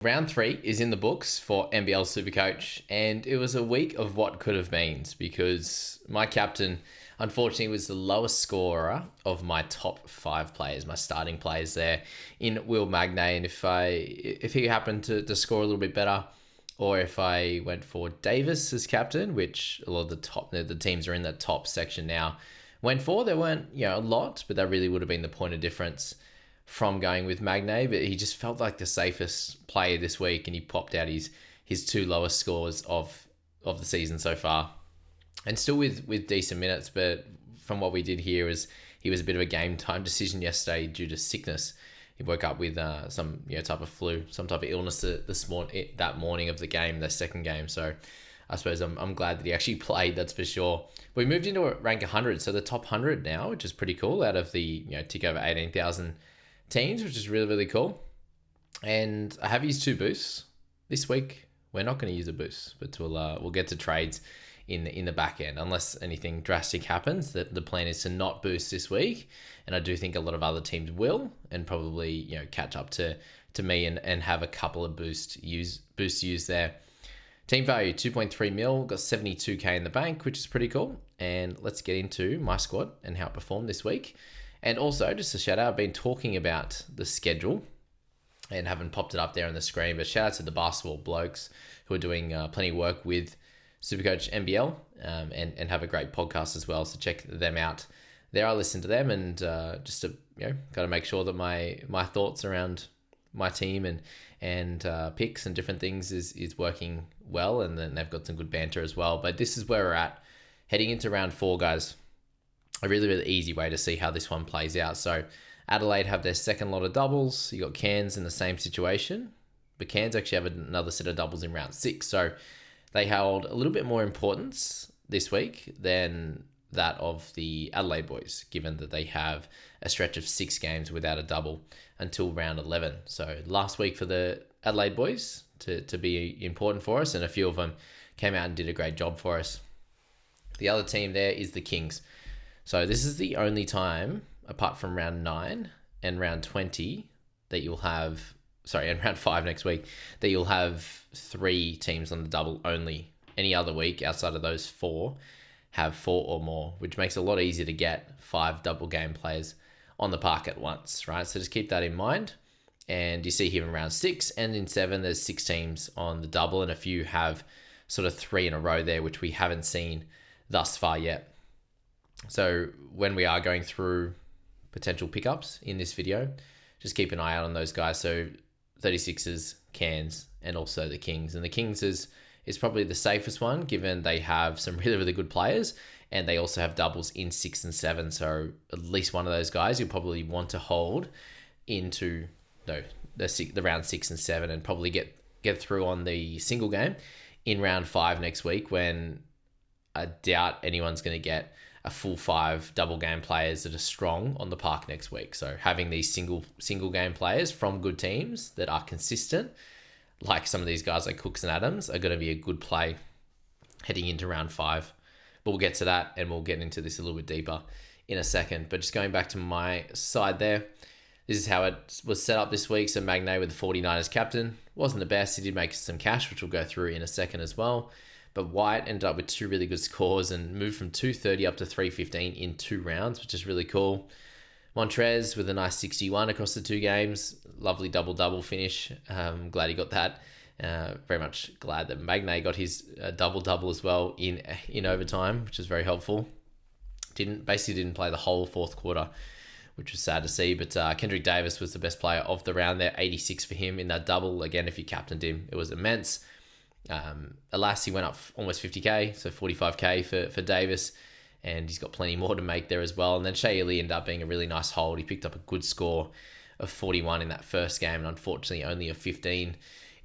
Round 3 is in the books for NBL SuperCoach, and it was a week of what could have been because my captain, unfortunately, was the lowest scorer of my top 5 players, my starting players there in Will Magnay. And if he happened to score a little bit better, or if I went for Davis as captain, which a lot of the teams are in that top section now, went for, there weren't a lot, but that really would have been the point of difference from going with Magnay. But he just felt like the safest player this week, and he popped out his 2 lowest scores of the season so far, and still with decent minutes. But from what we did hear, is he was a bit of a game time decision yesterday due to sickness. He woke up with some type of flu, some type of illness that morning of the game, the second game. So I suppose I'm glad that he actually played, that's for sure. We moved into a rank 100, so the top 100 now, which is pretty cool, out of the tick over 18,000 teams, which is really, really cool. And I have used 2 boosts this week. We're not going to use a boost, but we'll get to trades in the back end, unless anything drastic happens. That the plan is to not boost this week, and I do think a lot of other teams will, and probably catch up to me and have a couple of boosts used there. Team value 2.3 mil, got 72k in the bank, which is pretty cool. And let's get into my squad and how it performed this week. And also, just a shout out, I've been talking about the schedule and haven't popped it up there on the screen, but shout out to the basketball blokes who are doing plenty of work with SuperCoach NBL and have a great podcast as well. So check them out there. I listen to them, and just to got to make sure that my thoughts around my team and picks and different things is working well, and then they've got some good banter as well. But this is where we're at heading into round 4, guys. A really, really easy way to see how this one plays out. So Adelaide have their second lot of doubles. You got Cairns in the same situation, but Cairns actually have another set of doubles in round 6. So they held a little bit more importance this week than that of the Adelaide boys, given that they have a stretch of 6 games without a double until round 11. So last week for the Adelaide boys to be important for us, and a few of them came out and did a great job for us. The other team there is the Kings. So this is the only time, apart from round 9 and round 20, that you'll have, and round 5 next week, that you'll have 3 teams on the double only. Any other week outside of those 4 have 4 or more, which makes it a lot easier to get 5 double game players on the park at once, right? So just keep that in mind. And you see here in round 6 and in 7, there's 6 teams on the double, and a few have sort of 3 in a row there, which we haven't seen thus far yet. So when we are going through potential pickups in this video, just keep an eye out on those guys. So 36ers, Cairns, and also the Kings. And the Kings is probably the safest one, given they have some really, really good players, and they also have doubles in 6 and 7. So at least one of those guys you'll probably want to hold into the round 6 and 7, and probably get through on the single game in round 5 next week, when I doubt anyone's going to get a full 5 double game players that are strong on the park next week. So having these single game players from good teams that are consistent, like some of these guys like Cooks and Adams, are going to be a good play heading into round 5. But we'll get to that, and we'll get into this a little bit deeper in a second. But just going back to my side there, this is how it was set up this week. So Magnay with the 49ers captain wasn't the best. He did make some cash, which we'll go through in a second as well. But White ended up with 2 really good scores and moved from 230 up to 315 in 2 rounds, which is really cool. Montrez with a nice 61 across the 2 games. Lovely double-double finish. Glad he got that. Very much glad that Magnay got his double-double as well in overtime, which is very helpful. Basically didn't play the whole 4th quarter, which was sad to see. But Kendrick Davis was the best player of the round there. 86 for him in that double. Again, if you captained him, it was immense. Alas, went up almost 50k, so 45k for Davis, and he's got plenty more to make there as well. And then Shea Lee ended up being a really nice hold. He picked up a good score of 41 in that first game, and unfortunately only a 15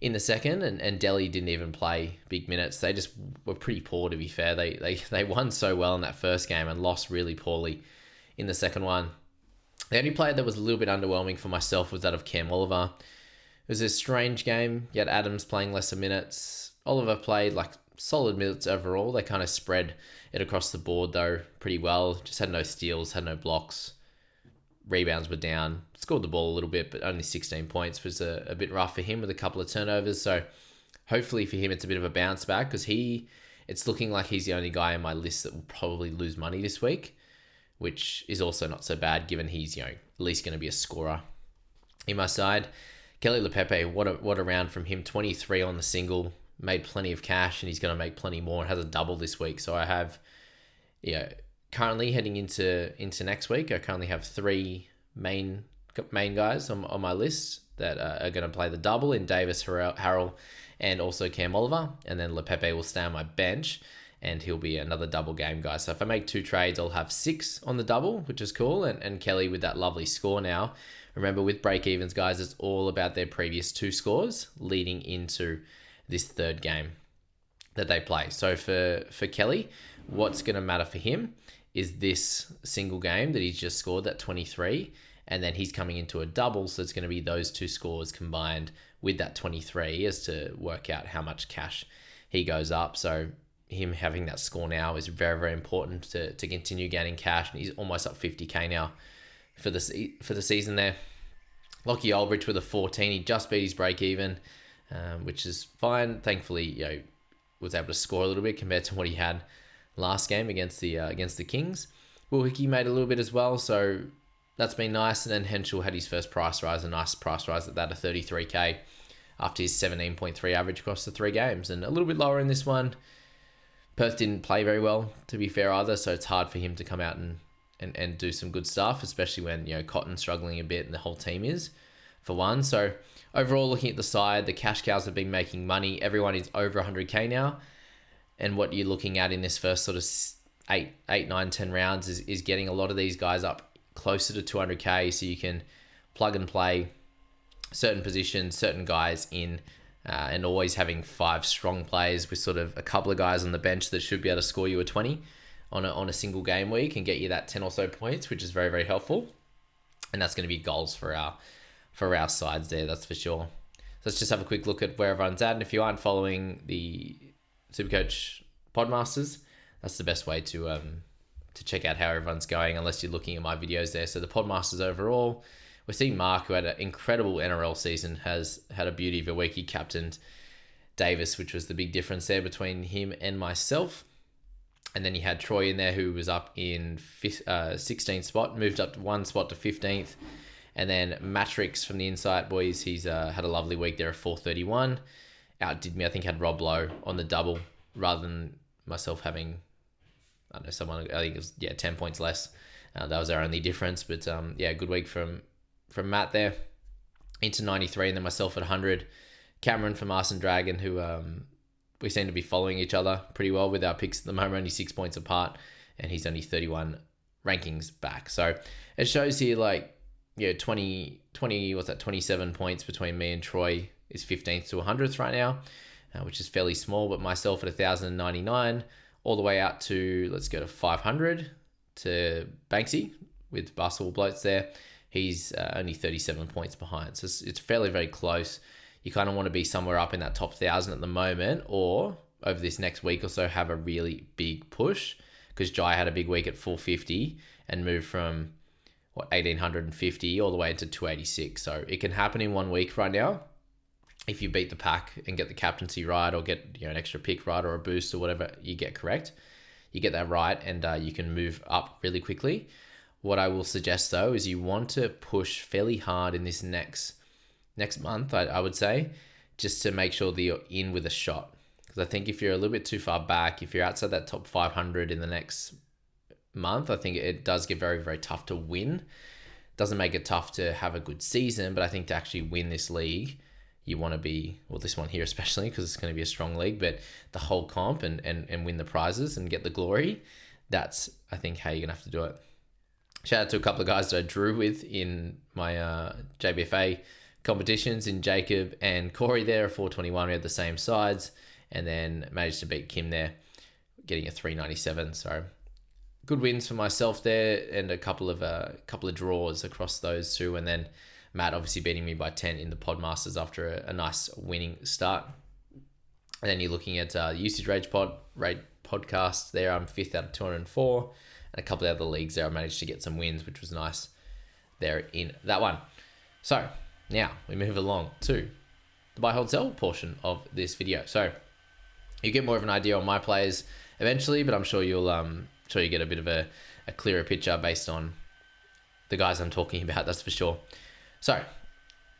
in the second. And Delhi didn't even play big minutes. They just were pretty poor, to be fair. They won so well in that first game and lost really poorly in the second one. The only player that was a little bit underwhelming for myself was that of Cam Oliver. It was a strange game. You had Adams playing lesser minutes. Oliver played like solid minutes overall. They kind of spread it across the board though pretty well. Just had no steals, had no blocks. Rebounds were down. Scored the ball a little bit, but only 16 points was a bit rough for him with a couple of turnovers. So hopefully for him, it's a bit of a bounce back because it's looking like he's the only guy on my list that will probably lose money this week, which is also not so bad given he's, at least going to be a scorer. In my side, Kelly LePepe, what a round from him. 23 on the single, made plenty of cash, and he's going to make plenty more and has a double this week. So I have, currently heading into next week, I currently have 3 main guys on my list that are going to play the double in Davis, Harrell, and also Cam Oliver. And then LePepe will stay on my bench, and he'll be another double game guy. So if I make 2 trades, I'll have 6 on the double, which is cool. And Kelly with that lovely score now. Remember, with break-evens, guys, it's all about their previous 2 scores leading into this third game that they play. So for Kelly, what's going to matter for him is this single game that he's just scored, that 23, and then he's coming into a double, so it's going to be those 2 scores combined with that 23 as to work out how much cash he goes up. So him having that score now is very, very important to continue gaining cash, and he's almost up 50k now for the season there. Lockie Aldrich with a 14. He just beat his break even, which is fine. Thankfully, was able to score a little bit compared to what he had last game against the Kings. Will Hickey made a little bit as well, so that's been nice. And then Henschel had his first price rise, a nice price rise at that of 33k after his 17.3 average across the 3 games, and a little bit lower in this one. Perth didn't play very well, to be fair, either, so it's hard for him to come out and do some good stuff, especially when Cotton's struggling a bit and the whole team is, for one. So overall, looking at the side, the cash cows have been making money. Everyone is over 100k now, and what you're looking at in this first sort of 8, 9, 10 rounds is getting a lot of these guys up closer to 200k, so you can plug and play certain positions, certain guys in, and always having 5 strong players with sort of a couple of guys on the bench that should be able to score you a 20 on a single game week and get you that 10 or so points, which is very, very helpful. And that's going to be goals for our sides there, that's for sure. So let's just have a quick look at where everyone's at. And if you aren't following the SuperCoach Podmasters, that's the best way to check out how everyone's going, unless you're looking at my videos there. So the Podmasters overall, we're seeing Mark, who had an incredible NRL season, has had a beauty of a week. He captained Davis, which was the big difference there between him and myself. And then you had Troy in there, who was up in 16th spot, moved up 1 spot to 15th. And then Matrix from the Insight Boys, he's had a lovely week there at 431. Outdid me, I think, had Rob Lowe on the double rather than myself having, I don't know, someone, I think it was, 10 points less. That was our only difference. But good week from Matt there into 93, and then myself at 100. Cameron from Arson Dragon, who we seem to be following each other pretty well with our picks at the moment, only 6 points apart, and he's only 31 rankings back. So it shows here 27 points between me and Troy is 15th to 100th right now, which is fairly small, but myself at 1,099 all the way out to, let's go to 500 to Banksy with Basketball Bloats there. He's only 37 points behind. So it's fairly, very close. You kind of want to be somewhere up in that top 1,000 at the moment, or over this next week or so have a really big push, because Jai had a big week at 450 and moved from 1,850 all the way into 286. So it can happen in 1 week right now if you beat the pack and get the captaincy right, or get an extra pick right, or a boost, or whatever you get correct. You get that right, and you can move up really quickly. What I will suggest, though, is you want to push fairly hard in this next month, I would say, just to make sure that you're in with a shot. Because I think if you're a little bit too far back, if you're outside that top 500 in the next month, I think it does get very, very tough to win. Doesn't make it tough to have a good season, but I think to actually win this league, you want to be, well, this one here especially, because it's going to be a strong league, but the whole comp and win the prizes and get the glory, that's, I think, how you're going to have to do it. Shout out to a couple of guys that I drew with in my JBFA competitions, in Jacob and Corey there, 421. We had the same sides, and then managed to beat Kim there, getting a 397. So good wins for myself there, and a couple of draws across those 2, and then Matt obviously beating me by 10 in the Podmasters after a nice winning start. And then you're looking at Usage Rate podcast there. I'm 5th out of 204, and a couple of other leagues there I managed to get some wins, which was nice there in that one. So now we move along to the buy, hold, sell portion of this video. So you get more of an idea on my players eventually, but I'm sure you'll you get a bit of a clearer picture based on the guys I'm talking about, that's for sure. So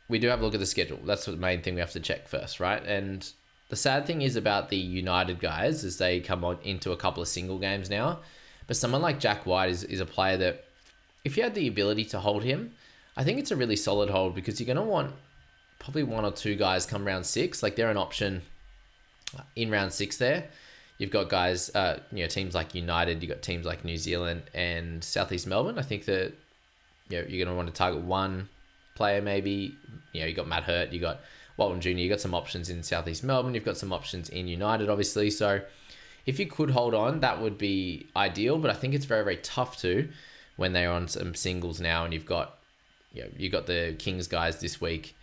we do have a look at the schedule. That's the main thing we have to check first, right? And the sad thing is about the United guys is they come on into a couple of single games now. But someone like Jack White is a player that if you had the ability to hold him, I think it's a really solid hold because you're going to want probably one or two guys come round 6. Like they're an option in round 6 there. You've got guys, teams like United, you've got teams like New Zealand and Southeast Melbourne. I think that you're going to want to target one player maybe. You got Matt Hurt, you got Walton Jr., you got some options in Southeast Melbourne, you've got some options in United, obviously. So if you could hold on, that would be ideal, but I think it's very, very tough to when they're on some singles now and you've got the Kings guys this week,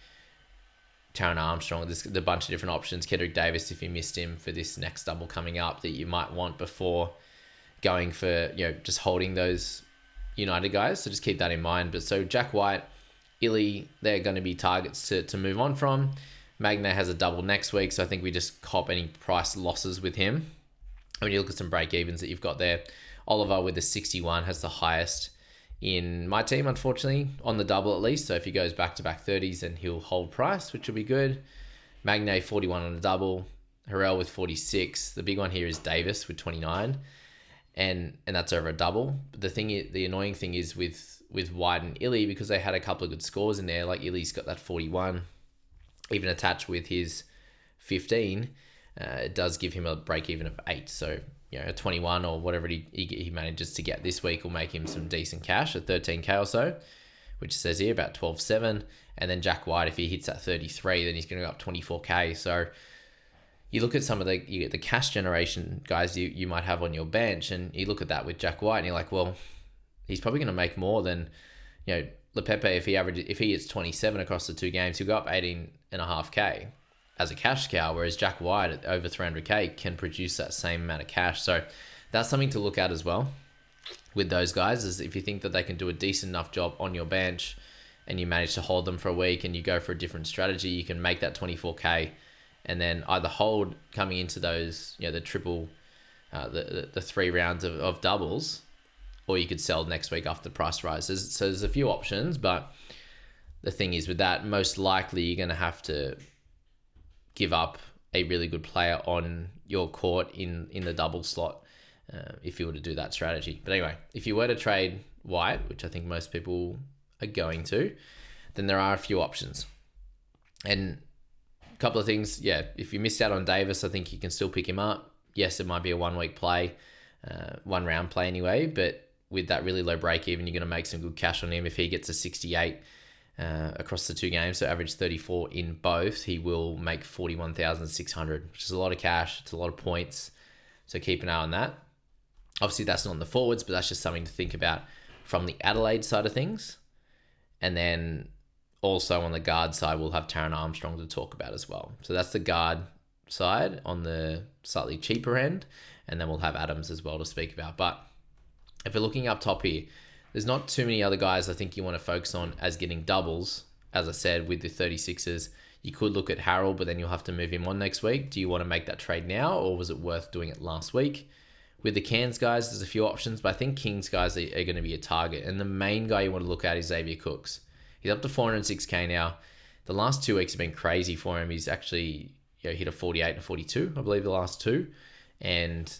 Taron Armstrong, there's a bunch of different options. Kedrick Davis, if you missed him for this next double coming up, that you might want before going for, just holding those United guys. So just keep that in mind. But so Jack White, Illy, they're going to be targets to move on from. Magna has a double next week, so I think we just cop any price losses with him. When you look at some break evens that you've got there, Oliver with the 61 has the highest in my team, unfortunately, on the double at least. So if he goes back-to-back 30s, then he'll hold price, which will be good. Magne, 41 on a double. Harrell with 46. The big one here is Davis with 29. And that's over a double. But the annoying thing is with White and Illy, because they had a couple of good scores in there, like Illy's got that 41, even attached with his 15, it does give him a break-even of 8. So a 21 or whatever he manages to get this week will make him some decent cash at 13k or so, which says here about 12.7. And then Jack White, if he hits that 33, then he's going to go up 24k. So you look at some of the cash generation guys you might have on your bench, and you look at that with Jack White, and you're like, well, he's probably going to make more than Lepepe. If he hits 27 across the 2 games, he'll go up 18.5k. as a cash cow, whereas Jack White at over 300k can produce that same amount of cash. So that's something to look at as well with those guys, is if you think that they can do a decent enough job on your bench and you manage to hold them for a week and you go for a different strategy, you can make that 24k and then either hold coming into those, the triple, the 3 rounds of doubles, or you could sell next week after the price rises. So there's a few options, but the thing is with that, most likely you're going to have to give up a really good player on your court in the double slot if you were to do that strategy. But anyway, if you were to trade White, which I think most people are going to, then there are a few options. And a couple of things, if you missed out on Davis, I think you can still pick him up. Yes, it might be a 1 week play, 1 round play anyway, but with that really low break even, you're going to make some good cash on him. If he gets a 68 across the 2 games, so average 34 in both, he will make 41,600, which is a lot of cash. It's a lot of points. So keep an eye on that. Obviously, that's not on the forwards, but that's just something to think about from the Adelaide side of things. And then also on the guard side, we'll have Taron Armstrong to talk about as well. So that's the guard side on the slightly cheaper end. And then we'll have Adams as well to speak about. But if we're looking up top here, there's not too many other guys I think you want to focus on as getting doubles. As I said, with the 36ers, you could look at Harrell, but then you'll have to move him on next week. Do you want to make that trade now, or was it worth doing it last week? With the Cairns guys, there's a few options, but I think Kings guys are going to be a target. And the main guy you want to look at is Xavier Cooks. He's up to 406k now. The last 2 weeks have been crazy for him. He's actually hit a 48 and a 42, I believe, the last 2. And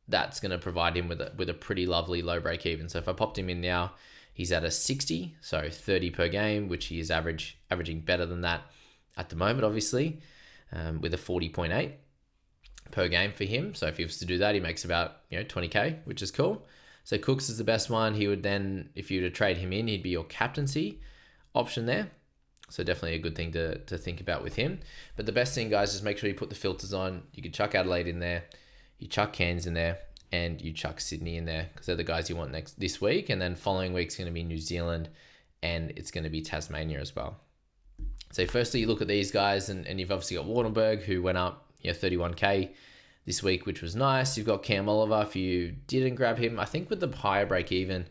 that's going to provide him with a pretty lovely low break even. So if I popped him in now, he's at a 60, so 30 per game, which he is averaging better than that at the moment, obviously, with a 40.8 per game for him. So if he was to do that, he makes about 20k, which is cool. So Cooks is the best one. He would then, if you were to trade him in, he'd be your captaincy option there. So definitely a good thing to think about with him. But the best thing, guys, is make sure you put the filters on. You could chuck Adelaide in there, you chuck Cairns in there, and you chuck Sydney in there, because they're the guys you want this week. And then following week's going to be New Zealand, and it's going to be Tasmania as well. So firstly, you look at these guys, and you've obviously got Wartenberg, who went up 31k this week, which was nice. You've got Cam Oliver. If you didn't grab him, I think with the higher break even,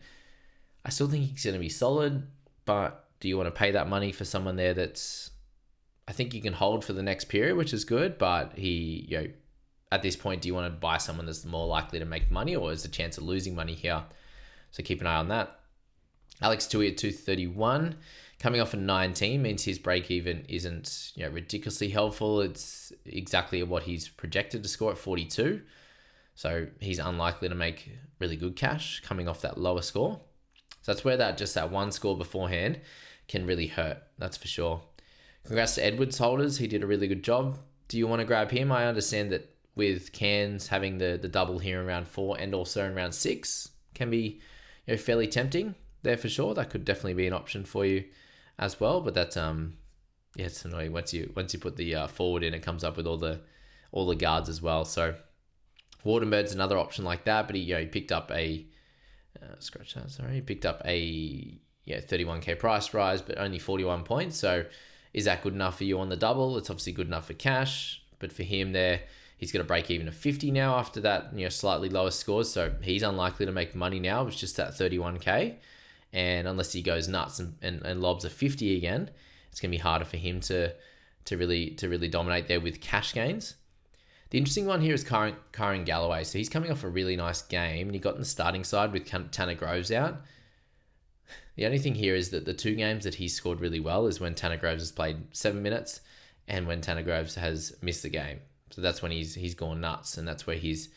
I still think he's going to be solid, but do you want to pay that money for someone there that's, I think you can hold for the next period, which is good, but at this point, do you want to buy someone that's more likely to make money, or is a chance of losing money here? So keep an eye on that. Alex Tui at 231, coming off a 19, means his break even isn't ridiculously helpful. It's exactly what he's projected to score at 42. So he's unlikely to make really good cash coming off that lower score. So that's where that one score beforehand can really hurt. That's for sure. Congrats to Edwards holders. He did a really good job. Do you want to grab him? I understand that with Cairns having the double here in round 4 and also in round 6 can be fairly tempting there for sure. That could definitely be an option for you as well. But that's it's annoying once you put the forward in, it comes up with all the guards as well. So Wardenbird's another option like that, but he picked up a He picked up a 31k price rise, but only 41 points. So is that good enough for you on the double? It's obviously good enough for cash, but for him there, he's going to break even at 50 now after that slightly lower scores. So he's unlikely to make money now. It's just that 31k, and unless he goes nuts and lobs a 50 again, it's going to be harder for him to really dominate there with cash gains. The interesting one here is Kyron Galloway. So he's coming off a really nice game, and he got in the starting side with Tanner Groves out. The only thing here is that the 2 games that he scored really well is when Tanner Groves has played 7 minutes and when Tanner Groves has missed the game. So that's when he's gone nuts, and that's where his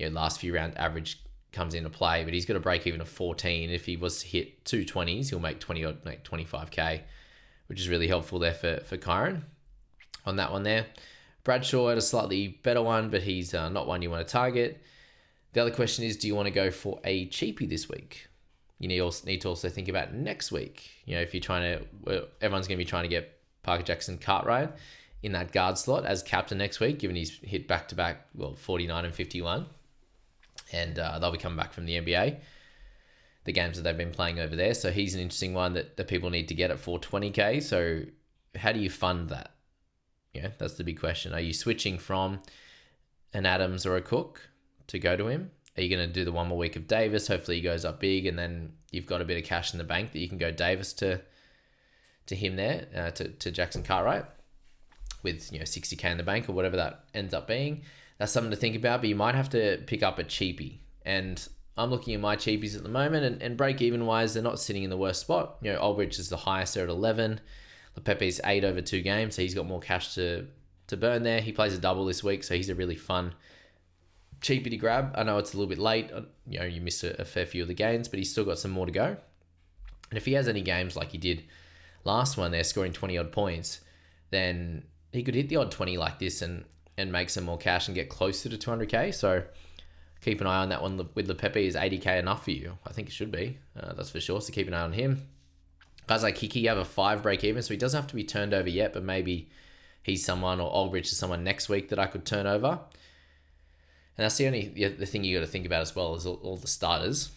last few round average comes into play. But he's got a break even of 14. If he was to hit 220s, he'll make 25k, which is really helpful there for Kyron on that one there. Bradshaw had a slightly better one, but he's not one you want to target. The other question is, do you want to go for a cheapie this week? You need to also think about next week. If you're everyone's going to be trying to get Parker Jackson Cartwright in that guard slot as captain next week, given he's hit back-to-back, 49 and 51. And they'll be coming back from the NBA, the games that they've been playing over there. So he's an interesting one that people need to get at 420k. So how do you fund that? That's the big question. Are you switching from an Adams or a Cook to go to him? Are you going to do the one more week of Davis? Hopefully he goes up big, and then you've got a bit of cash in the bank that you can go Davis to him there, to Jackson Cartwright with 60k in the bank or whatever that ends up being. That's something to think about, but you might have to pick up a cheapie. And I'm looking at my cheapies at the moment, and break even wise, they're not sitting in the worst spot. Aldridge is the highest there at 11. Lepepe's 8 over 2 games, so he's got more cash to burn there. He plays a double this week, so he's a really fun cheapie to grab. I know it's a little bit late. You missed a fair few of the games, but he's still got some more to go. And if he has any games like he did last one there, scoring 20 odd points, then he could hit the odd 20 like this and make some more cash and get closer to 200k. So keep an eye on that one with Lepepe. Is 80k enough for you? I think it should be. That's for sure. So keep an eye on him. Guys like Hickey have a 5 break even, so he doesn't have to be turned over yet, but maybe he's someone, or Aldridge is someone next week that I could turn over. And that's the thing you got to think about as well, is all the starters.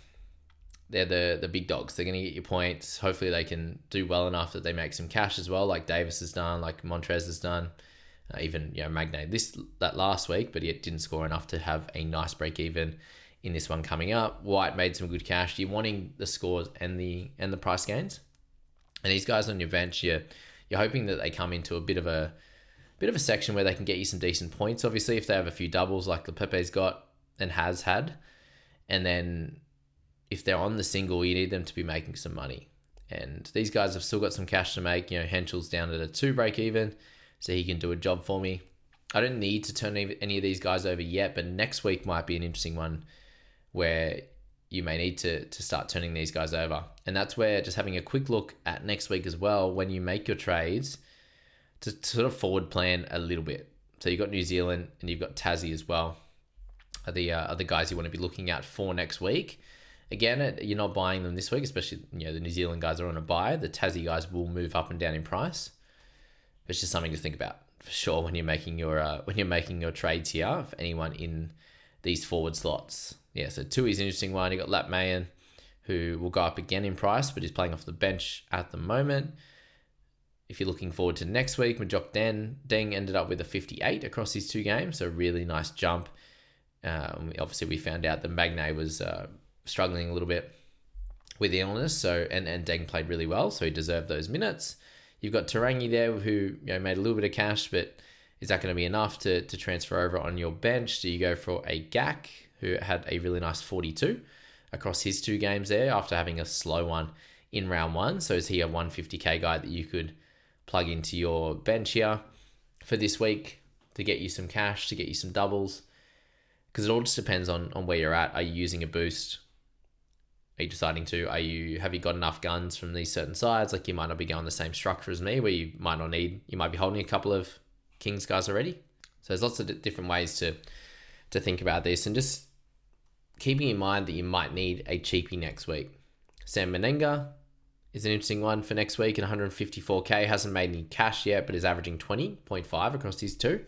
They're the big dogs. They're going to get you points. Hopefully they can do well enough that they make some cash as well, like Davis has done, like Montrez has done, even Magnay that last week, but he didn't score enough to have a nice break even in this one coming up. White made some good cash. You're wanting the scores and the price gains. And these guys on your bench, you're hoping that they come into a bit of a section where they can get you some decent points. Obviously, if they have a few doubles like Lepepe's got and has had, and then if they're on the single, you need them to be making some money. And these guys have still got some cash to make. Henschel's down at a 2 break even, so he can do a job for me. I don't need to turn any of these guys over yet, but next week might be an interesting one where you may need to start turning these guys over. And that's where just having a quick look at next week as well, when you make your trades, to sort of forward plan a little bit. So you've got New Zealand and you've got Tassie as well, are the guys you want to be looking at for next week. Again, you're not buying them this week, especially the New Zealand guys are on a buy. The Tassie guys will move up and down in price. It's just something to think about for sure when you're making your trades here for anyone in these forward slots. Yeah, so Tui's an interesting one. You got Lap Mayan, who will go up again in price, but is playing off the bench at the moment. If you're looking forward to next week, Majok Deng ended up with a 58 across his 2 games, so really nice jump. Obviously, we found out that Magnay was struggling a little bit with illness. So and Deng played really well, so he deserved those minutes. You've got Tarangi there, who made a little bit of cash, but is that going to be enough to transfer over on your bench? Do you go for a Gak, who had a really nice 42 across his 2 games there after having a slow one in round 1? So is he a 150k guy that you could plug into your bench here for this week to get you some cash, to get you some doubles? Because it all just depends on where you're at. Are you using a boost? Are you deciding to? Have you got enough guns from these certain sides? Like, you might not be going the same structure as me, where you might be holding a couple of Kings guys already. So there's lots of different ways to think about this, and just keeping in mind that you might need a cheapie next week. Sam Menenga is an interesting one for next week at 154k. Hasn't made any cash yet, but is averaging 20.5 across his 2.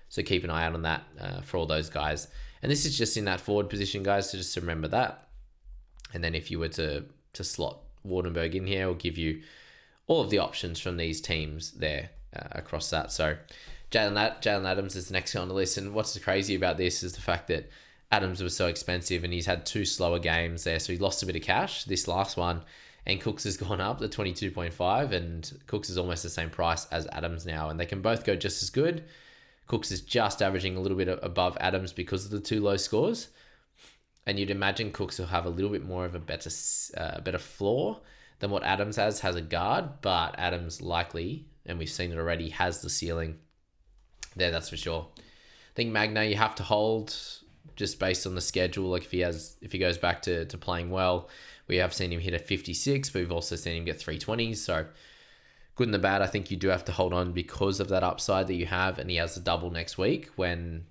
So keep an eye out on that for all those guys. And this is just in that forward position, guys, so just remember that. And then if you were to slot Wardenberg in here, it'll give you all of the options from these teams there across that. So Jalen Adams is the next guy on the list. And what's crazy about this is the fact that Adams was so expensive and he's had 2 slower games there. So he lost a bit of cash this last one. And Cooks has gone up to 22.5, and Cooks is almost the same price as Adams now. And they can both go just as good. Cooks is just averaging a little bit above Adams because of the 2 low scores. And you'd imagine Cooks will have a little bit more of a better floor than what Adams has a guard. But Adams likely, and we've seen it already, has the ceiling there, that's for sure. I think Magna you have to hold just based on the schedule. Like, if he goes back to playing well, we have seen him hit a 56, but we've also seen him get 320s. So good and the bad, I think you do have to hold on because of that upside that you have. And he has a double next week when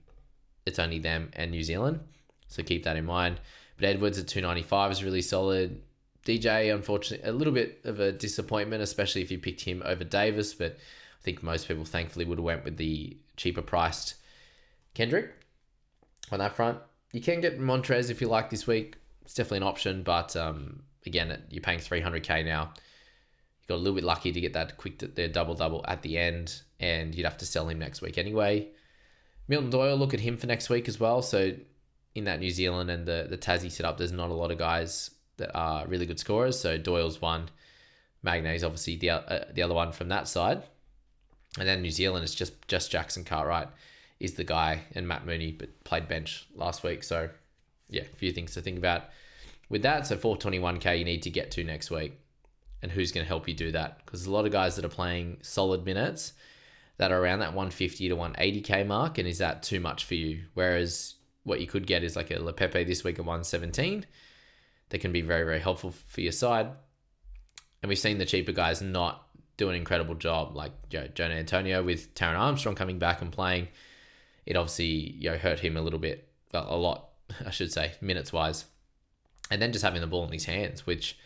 it's only them and New Zealand. So keep that in mind. But Edwards at 295 is really solid. DJ, unfortunately, a little bit of a disappointment, especially if you picked him over Davis. But I think most people, thankfully, would have went with the cheaper priced Kendrick on that front. You can get Montrez if you like this week. It's definitely an option. But again, you're paying 300k now. You got a little bit lucky to get that their double at the end. And you'd have to sell him next week anyway. Milton Doyle, look at him for next week as well. So in that New Zealand and the Tassie setup, there's not a lot of guys that are really good scorers. So Doyle's one. Magna's obviously the other one from that side. And then New Zealand is just Jackson Cartwright is the guy, and Matt Mooney but played bench last week. So yeah, a few things to think about with that. So 421k you need to get to next week. And who's going to help you do that? Because there's a lot of guys that are playing solid minutes that are around that 150 to 180k mark. And is that too much for you? Whereas what you could get is like a Lepepe this week at 117. That can be very, very helpful for your side. And we've seen the cheaper guys not do an incredible job, like Jonah Antonio with Taron Armstrong coming back and playing. It obviously hurt him a little bit, a lot, I should say, minutes-wise. And then just having the ball in his hands, which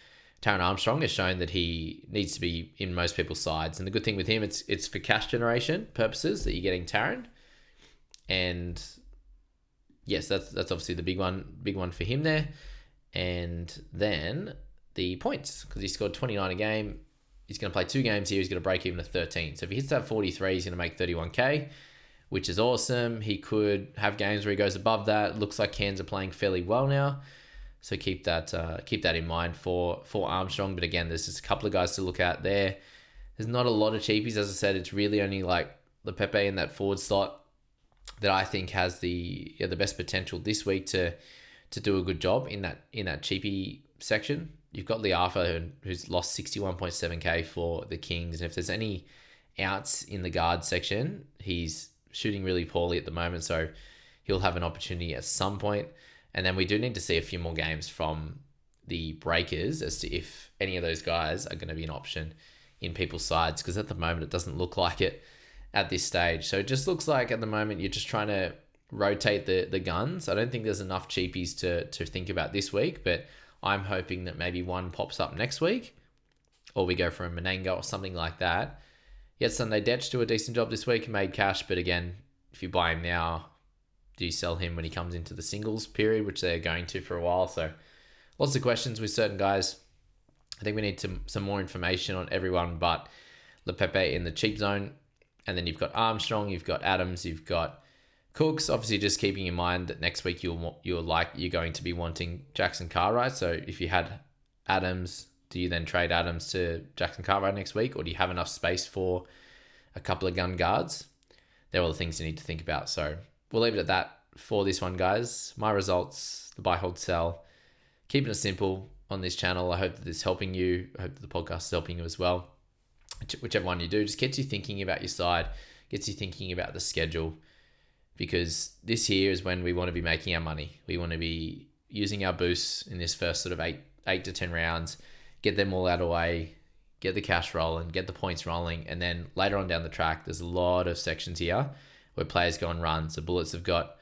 Taron Armstrong has shown that he needs to be in most people's sides. And the good thing with him, it's for cash generation purposes that you're getting Taron. And yes, that's obviously the big one for him there. And then the points, because he scored 29 a game. He's going to play 2 games here. He's going to break even to 13. So if he hits that 43, he's going to make 31k, which is awesome. He could have games where he goes above that. Looks like Cairns are playing fairly well now. So keep that in mind for Armstrong. But again, there's just a couple of guys to look at there. There's not a lot of cheapies. As I said, it's really only like Lepepe in that forward slot that I think has the best potential this week to do a good job in that cheapie section. You've got Liafa, who's lost 61.7k for the Kings. And if there's any outs in the guard section, he's shooting really poorly at the moment. So he'll have an opportunity at some point. And then we do need to see a few more games from the breakers as to if any of those guys are going to be an option in people's sides. Because at the moment, it doesn't look like it at this stage. So it just looks like at the moment, you're just trying to rotate the guns. I don't think there's enough cheapies to think about this week, but I'm hoping that maybe one pops up next week, or we go for a Menenga or something like that. Yet Sunday Detch do a decent job this week and made cash, but again, if you buy him now, do you sell him when he comes into the singles period, which they're going to for a while? So lots of questions with certain guys. I think we need some more information on everyone but Lepepe in the cheap zone. And then you've got Armstrong, you've got Adams, you've got Cooks. Obviously, just keeping in mind that next week you're going to be wanting Jackson Cartwright. So if you had Adams, do you then trade Adams to Jackson Cartwright next week, or do you have enough space for a couple of gun guards? They're all the things you need to think about. So we'll leave it at that for this one, guys. My results, the buy, hold, sell. Keeping it simple on this channel. I hope that this is helping you. I hope that the podcast is helping you as well. Whichever one you do, just gets you thinking about your side, gets you thinking about the schedule, because this here is when we want to be making our money. We want to be using our boosts in this first sort of eight to 10 rounds, get them all out of the way, get the cash rolling, get the points rolling, and then later on down the track, there's a lot of sections here where players go on runs. The Bullets have got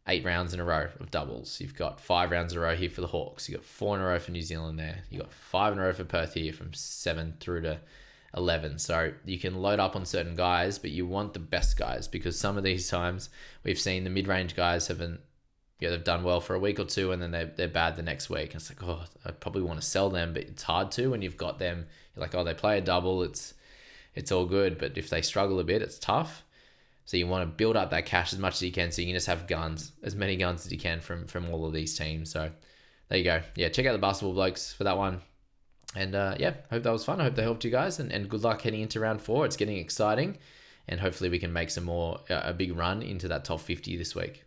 8 rounds in a row of doubles. You've got 5 rounds in a row here for the Hawks. You've got 4 in a row for New Zealand there. You've got 5 in a row for Perth here from 7 through to 11. So you can load up on certain guys, but you want the best guys, because some of these times we've seen the mid-range guys they've done well for a week or two, and then they're bad the next week. And it's like, oh, I probably want to sell them, but it's hard to when you've got them. You're like, oh, they play a double. It's all good. But if they struggle a bit, it's tough. So you want to build up that cash as much as you can, so you can just have guns, as many guns as you can from all of these teams. So there you go. Yeah, check out the Basketball Blokes for that one. And hope that was fun. I hope they helped you guys, and good luck heading into round 4. It's getting exciting, and hopefully we can make a big run into that top 50 this week.